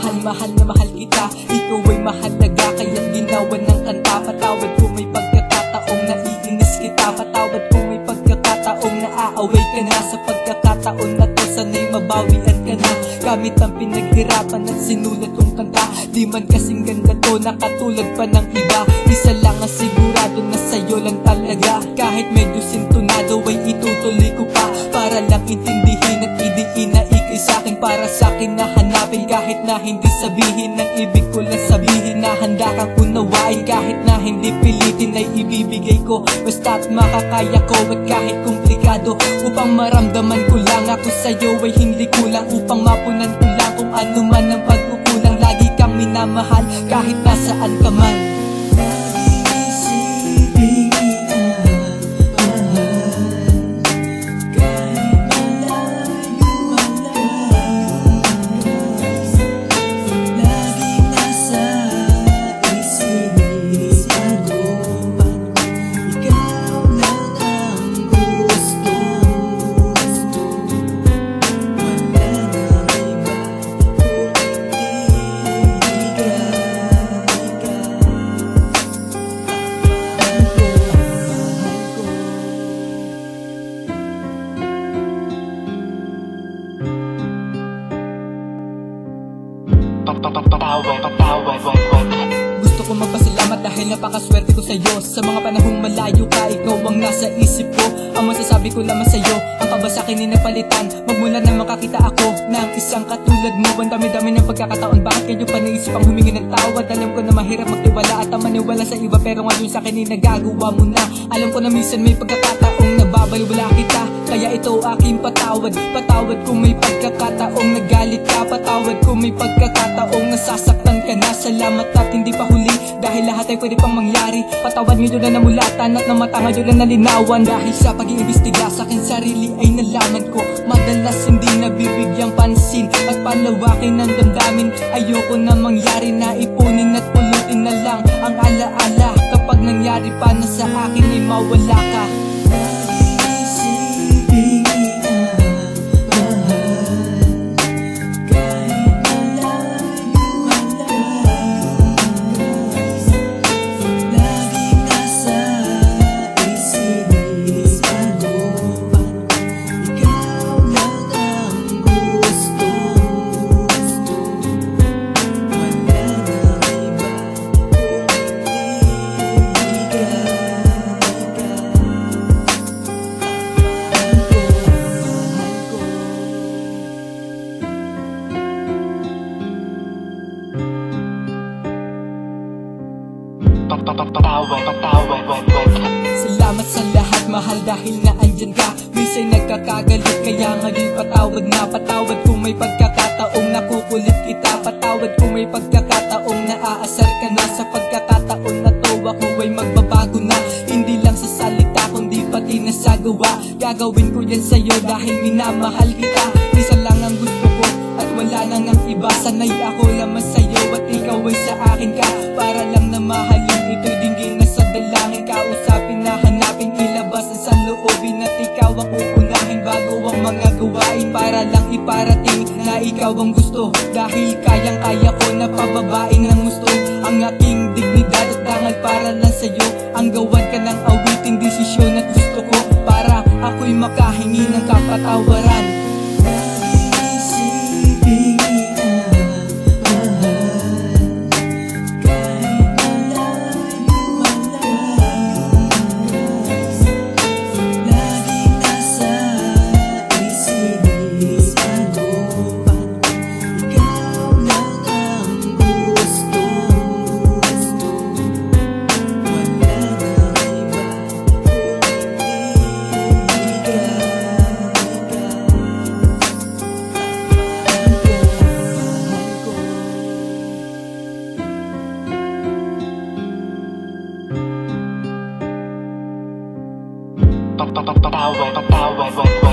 Mahal na mahal kita, ikaw ay mahalaga, kaya't ginawa ng kanta. Patawad kung may pagkakataong naiinis kita, patawad kung may pagkakataong naaaway ka na. Sa pagkakataon na to, sana'y mabawian ka na, gamit ang pinaghirapan at sinulat kong kanta. Di man kasing ganda to, nakatulad pa ng iba. Isa lang ang sigurado, na sa'yo lang talaga. Kahit medyo sintonado ay itutuloy ko pa, para lang intindihin at idiin na ikay sa'kin. Para sa'kin na hanapin, kahit na hindi sabihin ang ibig ko lang sabihin. Na handa kang unawain, kahit na hindi pilitin ay ibibigay ko, basta't makakaya ko. At kahit komplikado, upang maramdaman ko lang ako sa'yo ay hindi kulang. Upang mapunan ko lang kung ano man ang pagkukulang. Lagi kang minamahal kahit nasaan ka man. Gusto ko magpasalamat dahil napakaswerte ko sa'yo. Sa mga panahong malayo ka, ikaw ang nasa isip ko. Ang masasabi ko naman sa'yo, ang kaba sa'kin ay napalitan magmula na makakita ako ng isang katulad mo. Ang dami-dami ng pagkakataon, bakit kayo pa naisip ang humingi ng tawad? Alam ko na mahirap magtiwala at ang maniwala sa iba, pero ngayon sa'kin ay nagagawa mo na. Alam ko na minsan may pagkakataong nababaliwala kita, kaya ito aking patawad. Patawad kung may pagkakataong nagalit ka, patawad kung may pagkakataong nasasaktan ka na. Salamat at hindi pa huli, dahil lahat ay pwede pang mangyari. Patawad ngayon na namulatan at ng mata ngayon na nalinawan. Dahil sa pag-iimbestiga sa aking sarili ay nalaman ko, madalas hindi nabibigyang pansin at palawakin ng damdamin. Ayoko na mangyari na ipunin at pulutin na lang ang alaala. Kapag nangyari pa na sa akin ay mawala ka. Salamat sa lahat, mahal, dahil na andyan ka. Minsan nagkakagalit, kaya ngayon patawad na. Patawad kung may pagkakataong nakukulit kita, patawad kung may pagkakataong naaasar ka na. Sa pagkakataon na to, ako ay magbabago na. Hindi lang sa salita, kundi pati na sa gawa. Gagawin ko yan sa'yo dahil minamahal kita. Isa lang ang gusto ko at wala nang ang iba. Sanay ako lamang sa'yo at ikaw ay sa akin ka. Para lang na mahalin, ito'y dinggin na sa dalangin. Kausapin na hanapin, ilabas ang saloobin, at ikaw ang uunahin bago ang mga gawain. Para lang iparating na ikaw ang gusto, dahil kayang-kaya ko na pababain ng gusto ang aking dignidad at dangal. Para lang sa'yo ang gawan ka ng awiting desisyon at gusto ko, para ako'y makahingi ng kapatawaran. Patawad